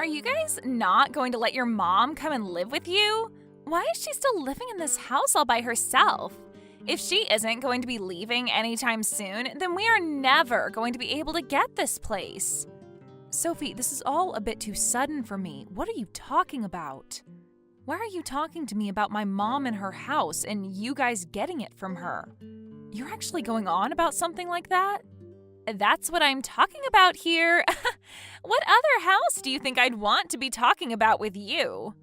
Are you guys not going to let your mom come and live with you? Why is she still living in this house all by herself? If she isn't going to be leaving anytime soon, then we are never going to be able to get this place. Sophie, this is all a bit too sudden for me. What are you talking about? Why are you talking to me about my mom and her house and you guys getting it from her? You're actually going on about something like that? That's what I'm talking about here. What other house do you think I'd want to be talking about with you?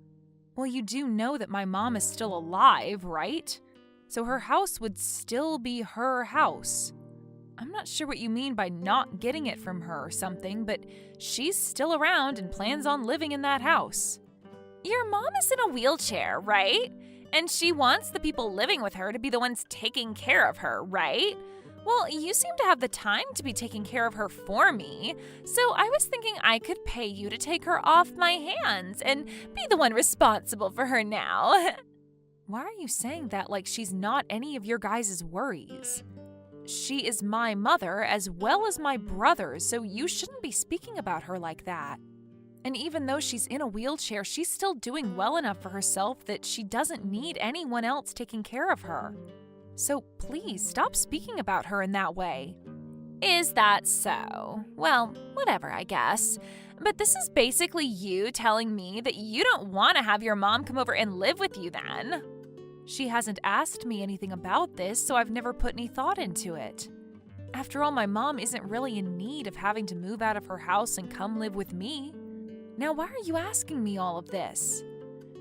Well, you do know that my mom is still alive, right? So her house would still be her house. I'm not sure what you mean by not getting it from her or something, but she's still around and plans on living in that house. Your mom is in a wheelchair, right? And she wants the people living with her to be the ones taking care of her, right? Well, you seem to have the time to be taking care of her for me, so I was thinking I could pay you to take her off my hands and be the one responsible for her now. Why are you saying that like she's not any of your guys' worries? She is my mother as well as my brother's, so you shouldn't be speaking about her like that. And even though she's in a wheelchair, she's still doing well enough for herself that she doesn't need anyone else taking care of her. So please stop speaking about her in that way. Is that so? Well, whatever, I guess. But this is basically you telling me that you don't want to have your mom come over and live with you then. She hasn't asked me anything about this, so I've never put any thought into it. After all, my mom isn't really in need of having to move out of her house and come live with me. Now, why are you asking me all of this?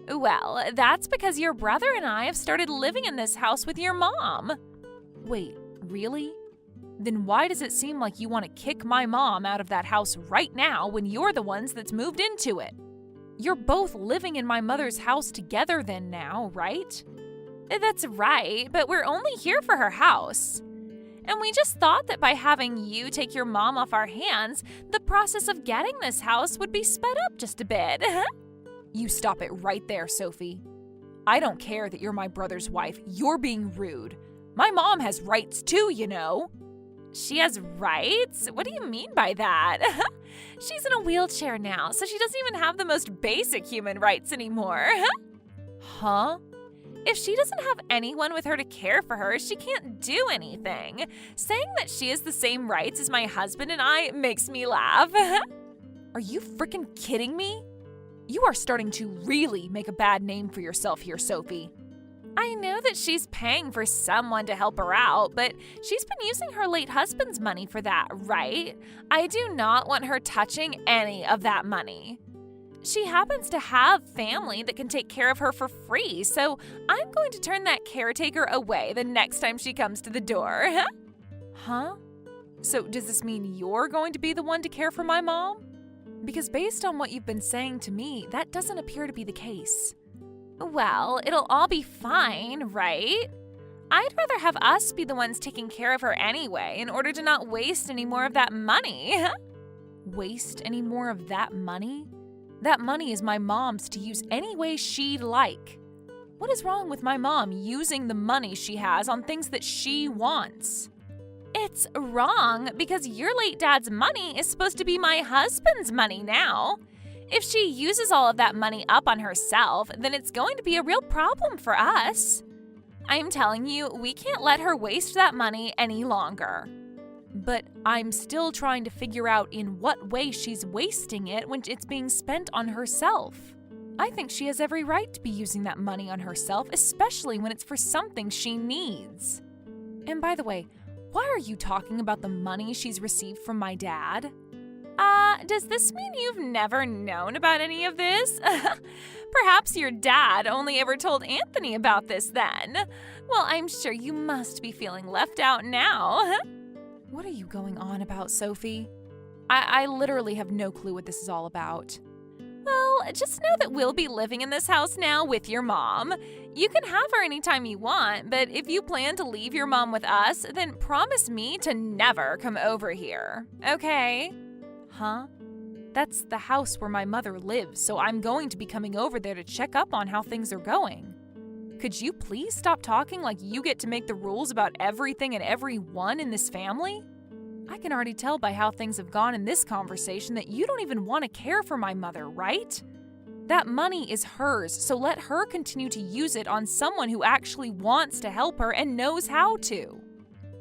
Well, that's because your brother and I have started living in this house with your mom. Wait, really? Then why does it seem like you want to kick my mom out of that house right now when you're the ones that's moved into it? You're both living in my mother's house together then now, right? That's right, but we're only here for her house. And we just thought that by having you take your mom off our hands, the process of getting this house would be sped up just a bit. You stop it right there, Sophie. I don't care that you're my brother's wife. You're being rude. My mom has rights too, you know. She has rights? What do you mean by that? She's in a wheelchair now, so she doesn't even have the most basic human rights anymore. Huh? If she doesn't have anyone with her to care for her, she can't do anything. Saying that she has the same rights as my husband and I makes me laugh. Are you freaking kidding me? You are starting to really make a bad name for yourself here, Sophie. I know that she's paying for someone to help her out, but she's been using her late husband's money for that, right? I do not want her touching any of that money. She happens to have family that can take care of her for free, so I'm going to turn that caretaker away the next time she comes to the door. Huh? So does this mean you're going to be the one to care for my mom? Because based on what you've been saying to me, that doesn't appear to be the case. Well, it'll all be fine, right? I'd rather have us be the ones taking care of her anyway in order to not waste any more of that money. Waste any more of that money? That money is my mom's to use any way she'd like. What is wrong with my mom using the money she has on things that she wants? It's wrong because your late dad's money is supposed to be my husband's money now. If she uses all of that money up on herself, then it's going to be a real problem for us. I'm telling you, we can't let her waste that money any longer. But I'm still trying to figure out in what way she's wasting it when it's being spent on herself. I think she has every right to be using that money on herself, especially when it's for something she needs. And by the way, why are you talking about the money she's received from my dad? Does this mean you've never known about any of this? Perhaps your dad only ever told Anthony about this then. Well, I'm sure you must be feeling left out now. What are you going on about, Sophie? I literally have no clue what this is all about. Well, just know that we'll be living in this house now with your mom. You can have her anytime you want, but if you plan to leave your mom with us, then promise me to never come over here, okay? Huh? That's the house where my mother lives, so I'm going to be coming over there to check up on how things are going. Could you please stop talking like you get to make the rules about everything and everyone in this family? I can already tell by how things have gone in this conversation that you don't even want to care for my mother, right? That money is hers, so let her continue to use it on someone who actually wants to help her and knows how to.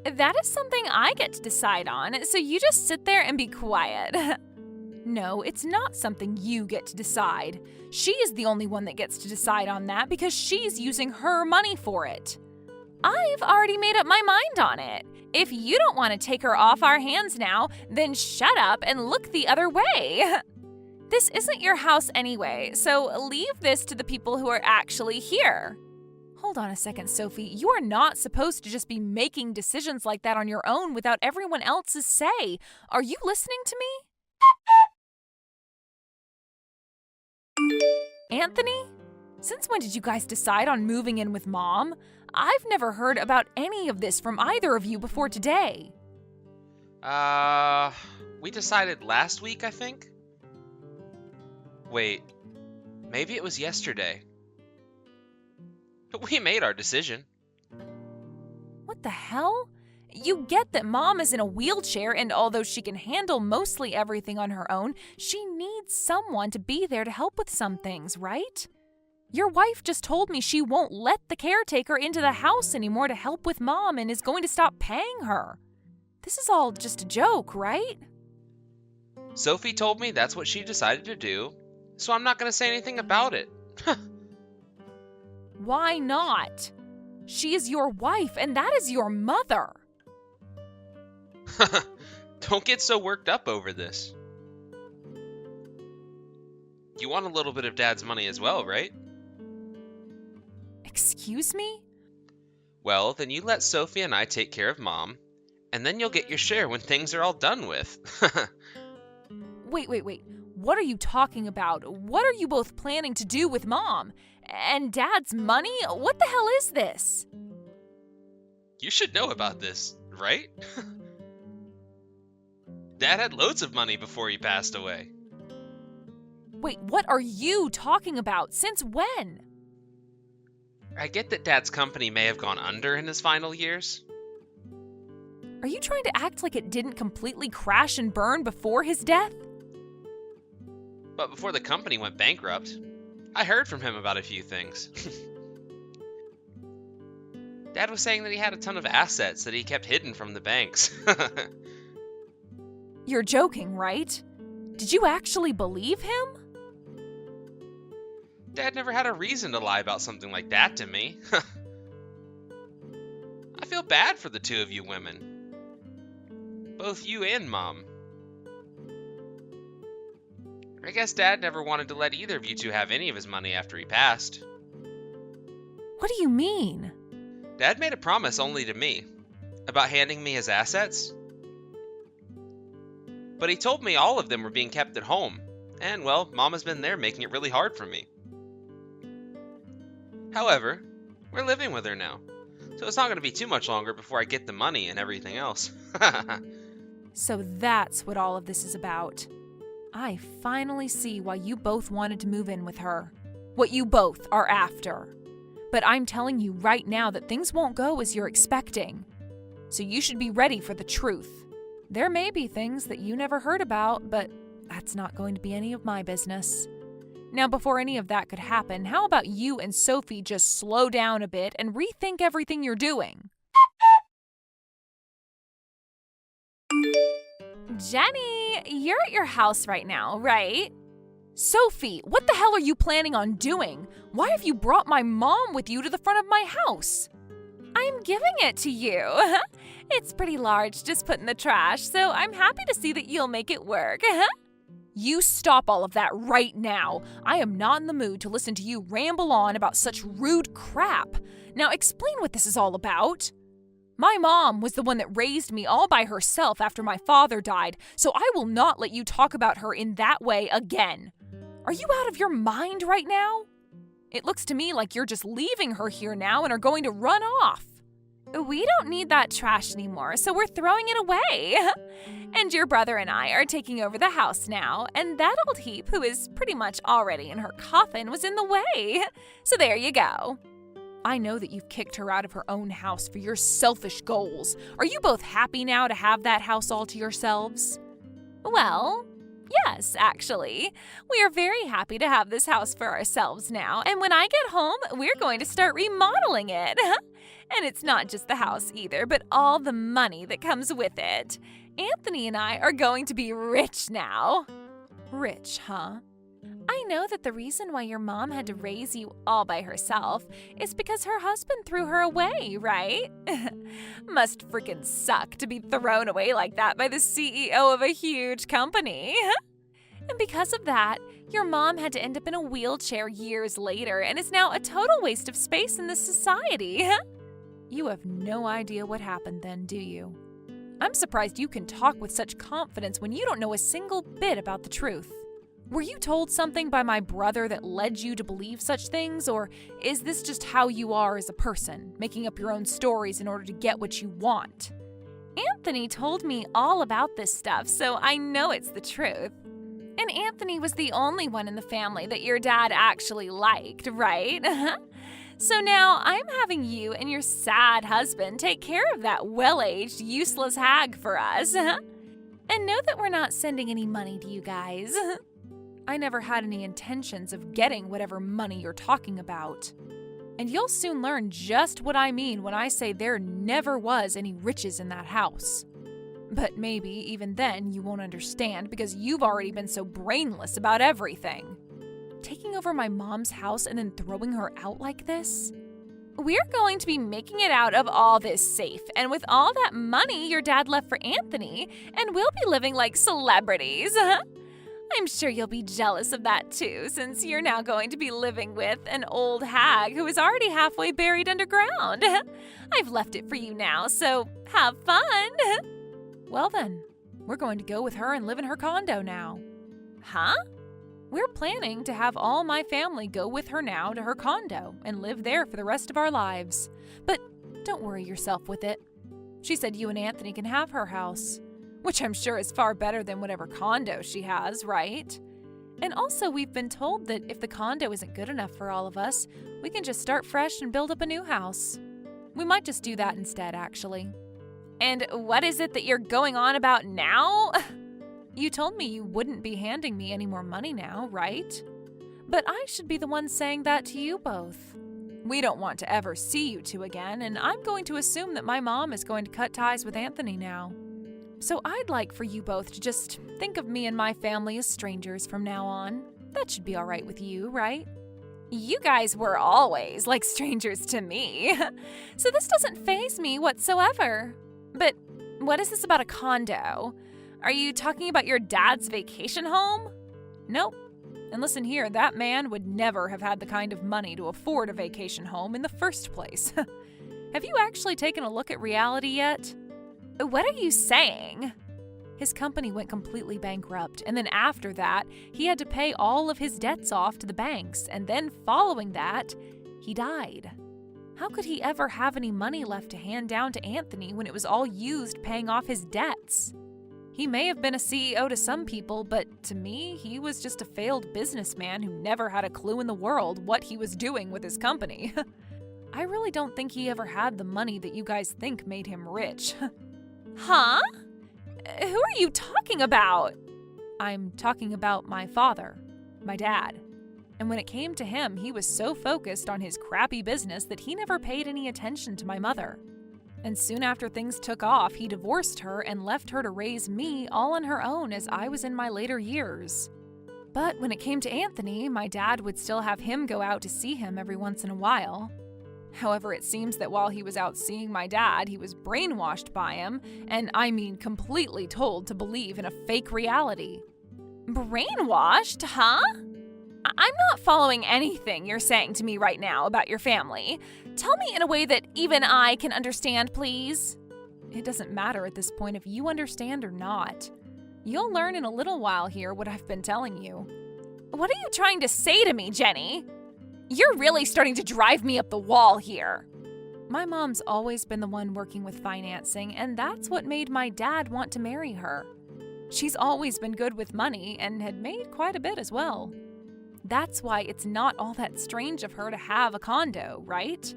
That is something I get to decide on, so you just sit there and be quiet. No, it's not something you get to decide. She is the only one that gets to decide on that because she's using her money for it. I've already made up my mind on it. If you don't want to take her off our hands now, then shut up and look the other way. This isn't your house anyway, so leave this to the people who are actually here. Hold on a second, Sophie. You are not supposed to just be making decisions like that on your own without everyone else's say. Are you listening to me? Anthony? Since when did you guys decide on moving in with Mom? I've never heard about any of this from either of you before today. We decided last week, I think? Wait, maybe it was yesterday. But we made our decision. What the hell? You get that Mom is in a wheelchair, and although she can handle mostly everything on her own, she needs someone to be there to help with some things, right? Your wife just told me she won't let the caretaker into the house anymore to help with Mom and is going to stop paying her. This is all just a joke, right? Sophie told me that's what she decided to do, so I'm not going to say anything about it. Why not? She is your wife, and that is your mother. Don't get so worked up over this. You want a little bit of Dad's money as well, right? Excuse me? Well, then you let Sophie and I take care of Mom, and then you'll get your share when things are all done with. Wait. What are you talking about? What are you both planning to do with Mom? And Dad's money? What the hell is this? You should know about this, right? Dad had loads of money before he passed away. Wait, what are you talking about? Since when? I get that Dad's company may have gone under in his final years. Are you trying to act like it didn't completely crash and burn before his death? But before the company went bankrupt, I heard from him about a few things. Dad was saying that he had a ton of assets that he kept hidden from the banks. You're joking, right? Did you actually believe him? Dad never had a reason to lie about something like that to me. I feel bad for the two of you women. Both you and Mom. I guess Dad never wanted to let either of you two have any of his money after he passed. What do you mean? Dad made a promise only to me, about handing me his assets. But he told me all of them were being kept at home, and well, Mama's been there making it really hard for me. However, we're living with her now, so it's not going to be too much longer before I get the money and everything else. So that's what all of this is about. I finally see why you both wanted to move in with her. What you both are after. But I'm telling you right now that things won't go as you're expecting. So you should be ready for the truth. There may be things that you never heard about, but that's not going to be any of my business. Now, before any of that could happen, how about you and Sophie just slow down a bit and rethink everything you're doing? Jenny, you're at your house right now, right? Sophie, what the hell are you planning on doing? Why have you brought my mom with you to the front of my house? I'm giving it to you. It's pretty large, just put in the trash, so I'm happy to see that you'll make it work. You stop all of that right now. I am not in the mood to listen to you ramble on about such rude crap. Now explain what this is all about. My mom was the one that raised me all by herself after my father died, so I will not let you talk about her in that way again. Are you out of your mind right now? It looks to me like you're just leaving her here now and are going to run off. We don't need that trash anymore, so we're throwing it away. And your brother and I are taking over the house now, and that old heap, who is pretty much already in her coffin, was in the way. So there you go. I know that you've kicked her out of her own house for your selfish goals. Are you both happy now to have that house all to yourselves? Well, yes, actually. We are very happy to have this house for ourselves now, and when I get home, we're going to start remodeling it. And it's not just the house either, but all the money that comes with it. Anthony and I are going to be rich now. Rich, huh? I know that the reason why your mom had to raise you all by herself is because her husband threw her away, right? Must freaking suck to be thrown away like that by the CEO of a huge company. And because of that, your mom had to end up in a wheelchair years later and is now a total waste of space in this society. You have no idea what happened then, do you? I'm surprised you can talk with such confidence when you don't know a single bit about the truth. Were you told something by my brother that led you to believe such things, or is this just how you are as a person, making up your own stories in order to get what you want? Anthony told me all about this stuff, so I know it's the truth. And Anthony was the only one in the family that your dad actually liked, right? So now I'm having you and your sad husband take care of that well-aged, useless hag for us. And know that we're not sending any money to you guys. I never had any intentions of getting whatever money you're talking about. And you'll soon learn just what I mean when I say there never was any riches in that house. But maybe even then you won't understand because you've already been so brainless about everything. Taking over my mom's house and then throwing her out like this? We're going to be making it out of all this safe, and with all that money your dad left for Anthony, and we'll be living like celebrities. I'm sure you'll be jealous of that too, since you're now going to be living with an old hag who is already halfway buried underground. I've left it for you now, so have fun. Well then, we're going to go with her and live in her condo now. Huh? We're planning to have all my family go with her now to her condo and live there for the rest of our lives. But don't worry yourself with it. She said you and Anthony can have her house, which I'm sure is far better than whatever condo she has, right? And also we've been told that if the condo isn't good enough for all of us, we can just start fresh and build up a new house. We might just do that instead, actually. And what is it that you're going on about now? You told me you wouldn't be handing me any more money now, right? But I should be the one saying that to you both. We don't want to ever see you two again, and I'm going to assume that my mom is going to cut ties with Anthony now. So I'd like for you both to just think of me and my family as strangers from now on. That should be all right with you, right? You guys were always like strangers to me, so this doesn't faze me whatsoever. But what is this about a condo? Are you talking about your dad's vacation home? Nope. And listen here, that man would never have had the kind of money to afford a vacation home in the first place. Have you actually taken a look at reality yet? What are you saying? His company went completely bankrupt, and then after that, he had to pay all of his debts off to the banks, and then following that, he died. How could he ever have any money left to hand down to Anthony when it was all used paying off his debts? He may have been a CEO to some people, but to me, he was just a failed businessman who never had a clue in the world what he was doing with his company. I really don't think he ever had the money that you guys think made him rich. Huh? Who are you talking about? I'm talking about my father, my dad. And when it came to him, he was so focused on his crappy business that he never paid any attention to my mother. And soon after things took off, he divorced her and left her to raise me all on her own as I was in my later years. But when it came to Anthony, my dad would still have him go out to see him every once in a while. However, it seems that while he was out seeing my dad, he was brainwashed by him, and I mean completely told to believe in a fake reality. Brainwashed, huh? I'm not following anything you're saying to me right now about your family. Tell me in a way that even I can understand, please. It doesn't matter at this point if you understand or not. You'll learn in a little while here what I've been telling you. What are you trying to say to me, Jenny? You're really starting to drive me up the wall here. My mom's always been the one working with financing, and that's what made my dad want to marry her. She's always been good with money and had made quite a bit as well. That's why it's not all that strange of her to have a condo, right?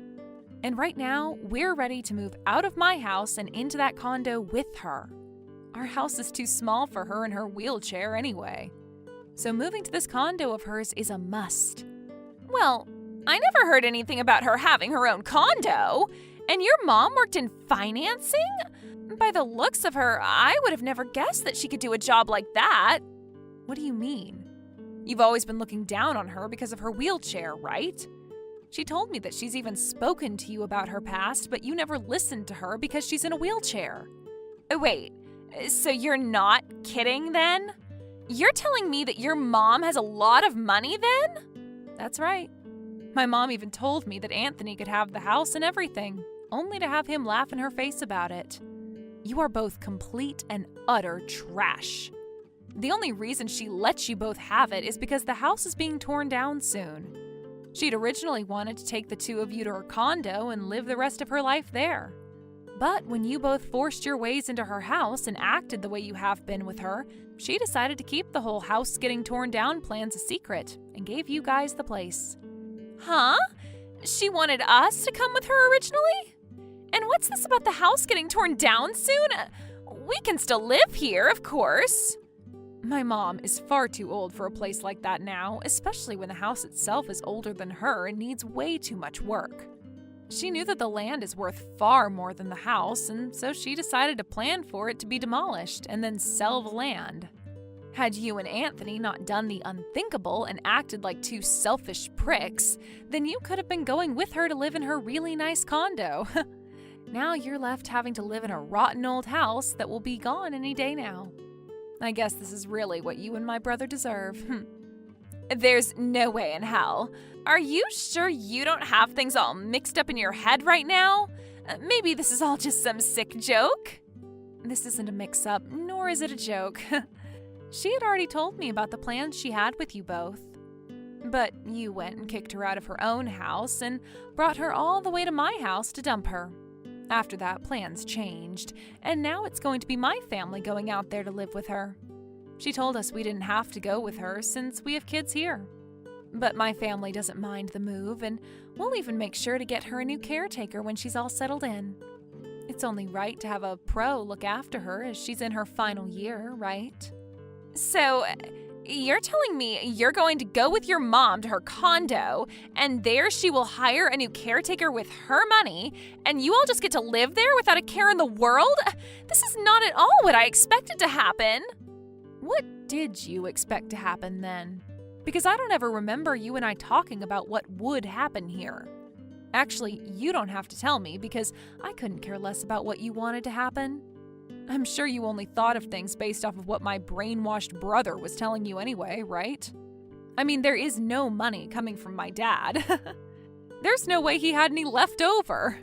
And right now, we're ready to move out of my house and into that condo with her. Our house is too small for her in her wheelchair anyway. So moving to this condo of hers is a must. Well, I never heard anything about her having her own condo. And your mom worked in financing? By the looks of her, I would have never guessed that she could do a job like that. What do you mean? You've always been looking down on her because of her wheelchair, right? She told me that she's even spoken to you about her past, but you never listened to her because she's in a wheelchair. Wait, so you're not kidding then? You're telling me that your mom has a lot of money then? That's right. My mom even told me that Anthony could have the house and everything, only to have him laugh in her face about it. You are both complete and utter trash. The only reason she lets you both have it is because the house is being torn down soon. She'd originally wanted to take the two of you to her condo and live the rest of her life there. But when you both forced your ways into her house and acted the way you have been with her, she decided to keep the whole house getting torn down plans a secret and gave you guys the place. Huh? She wanted us to come with her originally? And what's this about the house getting torn down soon? We can still live here, of course. My mom is far too old for a place like that now, especially when the house itself is older than her and needs way too much work. She knew that the land is worth far more than the house, and so she decided to plan for it to be demolished and then sell the land. Had you and Anthony not done the unthinkable and acted like two selfish pricks, then you could have been going with her to live in her really nice condo. Now you're left having to live in a rotten old house that will be gone any day now. I guess this is really what you and my brother deserve. There's no way in hell. Are you sure you don't have things all mixed up in your head right now? Maybe this is all just some sick joke? This isn't a mix-up, nor is it a joke. She had already told me about the plans she had with you both. But you went and kicked her out of her own house and brought her all the way to my house to dump her. After that, plans changed, and now it's going to be my family going out there to live with her. She told us we didn't have to go with her since we have kids here. But my family doesn't mind the move, and we'll even make sure to get her a new caretaker when she's all settled in. It's only right to have a pro look after her as she's in her final year, right? So, you're telling me you're going to go with your mom to her condo, and there she will hire a new caretaker with her money, and you all just get to live there without a care in the world? This is not at all what I expected to happen. What did you expect to happen then? Because I don't ever remember you and I talking about what would happen here. Actually, you don't have to tell me because I couldn't care less about what you wanted to happen. I'm sure you only thought of things based off of what my brainwashed brother was telling you anyway, right? I mean, there is no money coming from my dad. There's no way he had any left over.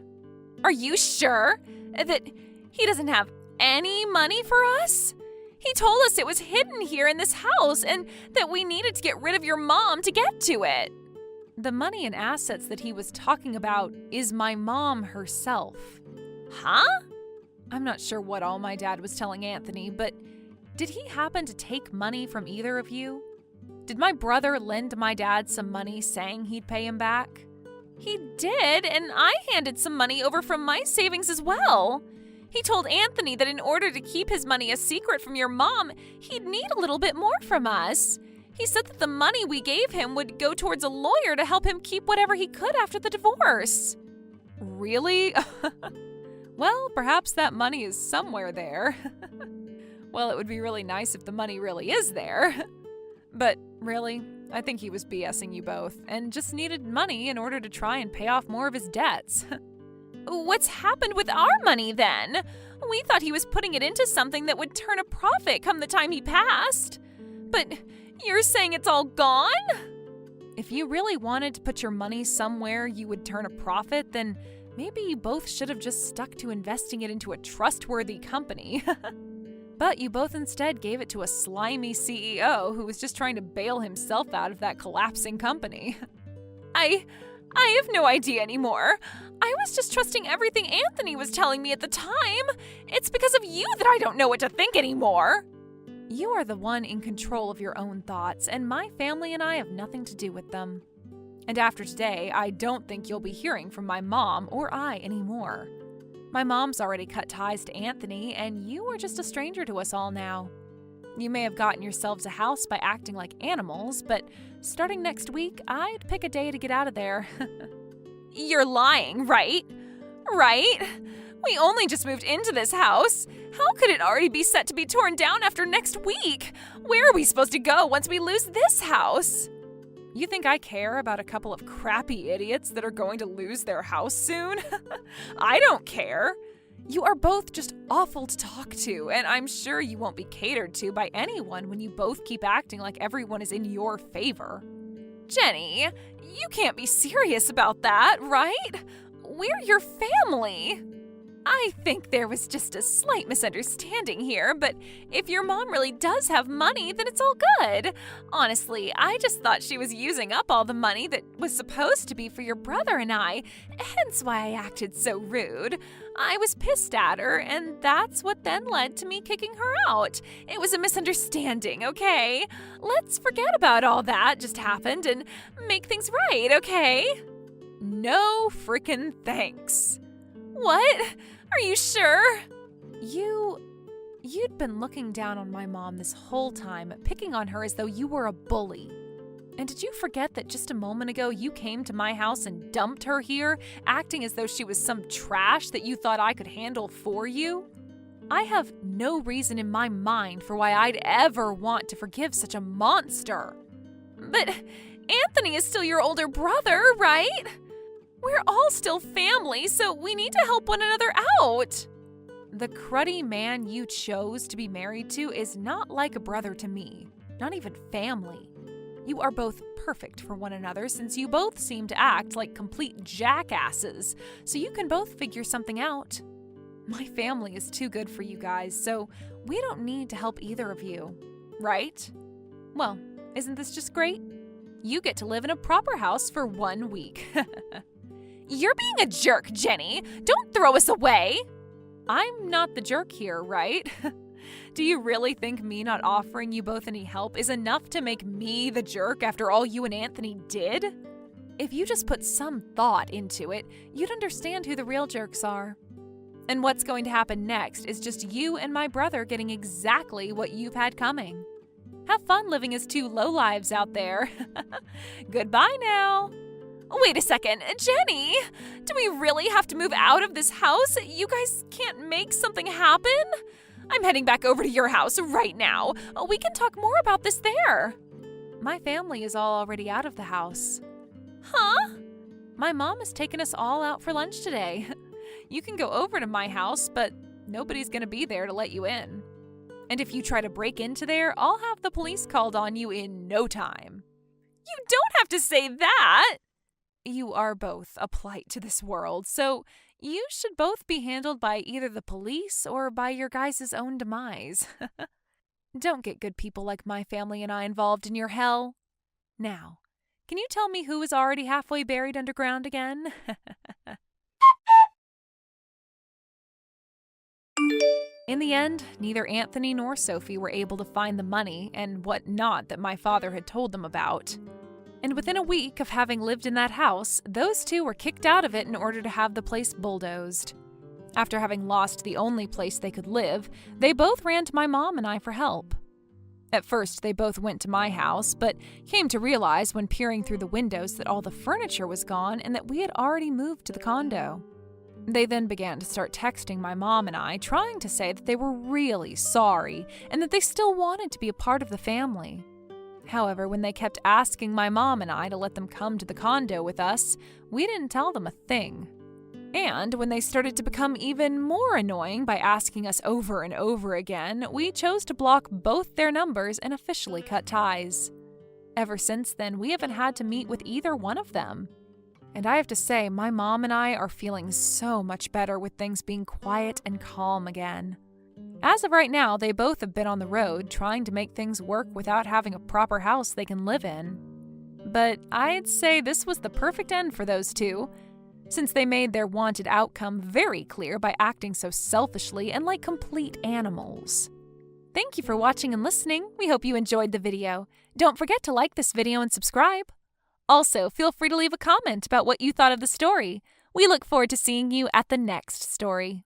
Are you sure that he doesn't have any money for us? He told us it was hidden here in this house and that we needed to get rid of your mom to get to it. The money and assets that he was talking about is my mom herself. Huh? I'm not sure what all my dad was telling Anthony, but did he happen to take money from either of you? Did my brother lend my dad some money saying he'd pay him back? He did, and I handed some money over from my savings as well. He told Anthony that in order to keep his money a secret from your mom, he'd need a little bit more from us. He said that the money we gave him would go towards a lawyer to help him keep whatever he could after the divorce. Really? Well, perhaps that money is somewhere there. Well, it would be really nice if the money really is there. But really, I think he was BSing you both and just needed money in order to try and pay off more of his debts. What's happened with our money then? We thought he was putting it into something that would turn a profit come the time he passed. But you're saying it's all gone? If you really wanted to put your money somewhere you would turn a profit, then maybe you both should have just stuck to investing it into a trustworthy company. But you both instead gave it to a slimy CEO who was just trying to bail himself out of that collapsing company. I have no idea anymore. I was just trusting everything Anthony was telling me at the time. It's because of you that I don't know what to think anymore. You are the one in control of your own thoughts, and my family and I have nothing to do with them. And after today, I don't think you'll be hearing from my mom or I anymore. My mom's already cut ties to Anthony, and you are just a stranger to us all now. You may have gotten yourselves a house by acting like animals, but starting next week, I'd pick a day to get out of there. You're lying, right? Right? We only just moved into this house. How could it already be set to be torn down after next week? Where are we supposed to go once we lose this house? You think I care about a couple of crappy idiots that are going to lose their house soon? I don't care. You are both just awful to talk to, and I'm sure you won't be catered to by anyone when you both keep acting like everyone is in your favor. Jenny, you can't be serious about that, right? We're your family. I think there was just a slight misunderstanding here, but if your mom really does have money, then it's all good. Honestly, I just thought she was using up all the money that was supposed to be for your brother and I, hence why I acted so rude. I was pissed at her, and that's what then led to me kicking her out. It was a misunderstanding, okay? Let's forget about all that just happened and make things right, okay? No frickin' thanks. What? Are you sure? You'd been looking down on my mom this whole time, picking on her as though you were a bully. And did you forget that just a moment ago you came to my house and dumped her here, acting as though she was some trash that you thought I could handle for you? I have no reason in my mind for why I'd ever want to forgive such a monster. But Anthony is still your older brother, right? We're all still family, so we need to help one another out. The cruddy man you chose to be married to is not like a brother to me, not even family. You are both perfect for one another since you both seem to act like complete jackasses, so you can both figure something out. My family is too good for you guys, so we don't need to help either of you, right? Well, isn't this just great? You get to live in a proper house for 1 week. You're being a jerk, Jenny. Don't throw us away. I'm not the jerk here, right? Do you really think me not offering you both any help is enough to make me the jerk after all you and Anthony did? If you just put some thought into it, you'd understand who the real jerks are. And what's going to happen next is just you and my brother getting exactly what you've had coming. Have fun living as two lowlives out there. Goodbye now. Wait a second, Jenny! Do we really have to move out of this house? You guys can't make something happen? I'm heading back over to your house right now. We can talk more about this there. My family is all already out of the house. Huh? My mom has taken us all out for lunch today. You can go over to my house, but nobody's going to be there to let you in. And if you try to break into there, I'll have the police called on you in no time. You don't have to say that! You are both a plight to this world, so you should both be handled by either the police or by your guys' own demise. Don't get good people like my family and I involved in your hell. Now, can you tell me who is already halfway buried underground again? In the end, neither Anthony nor Sophie were able to find the money and what not that my father had told them about. And within a week of having lived in that house, those two were kicked out of it in order to have the place bulldozed. After having lost the only place they could live, they both ran to my mom and I for help. At first, they both went to my house, but came to realize when peering through the windows that all the furniture was gone and that we had already moved to the condo. They then began to start texting my mom and I, trying to say that they were really sorry and that they still wanted to be a part of the family. However, when they kept asking my mom and I to let them come to the condo with us, we didn't tell them a thing. And when they started to become even more annoying by asking us over and over again, we chose to block both their numbers and officially cut ties. Ever since then, we haven't had to meet with either one of them. And I have to say, my mom and I are feeling so much better with things being quiet and calm again. As of right now, they both have been on the road trying to make things work without having a proper house they can live in. But I'd say this was the perfect end for those two, since they made their wanted outcome very clear by acting so selfishly and like complete animals. Thank you for watching and listening. We hope you enjoyed the video. Don't forget to like this video and subscribe. Also, feel free to leave a comment about what you thought of the story. We look forward to seeing you at the next story.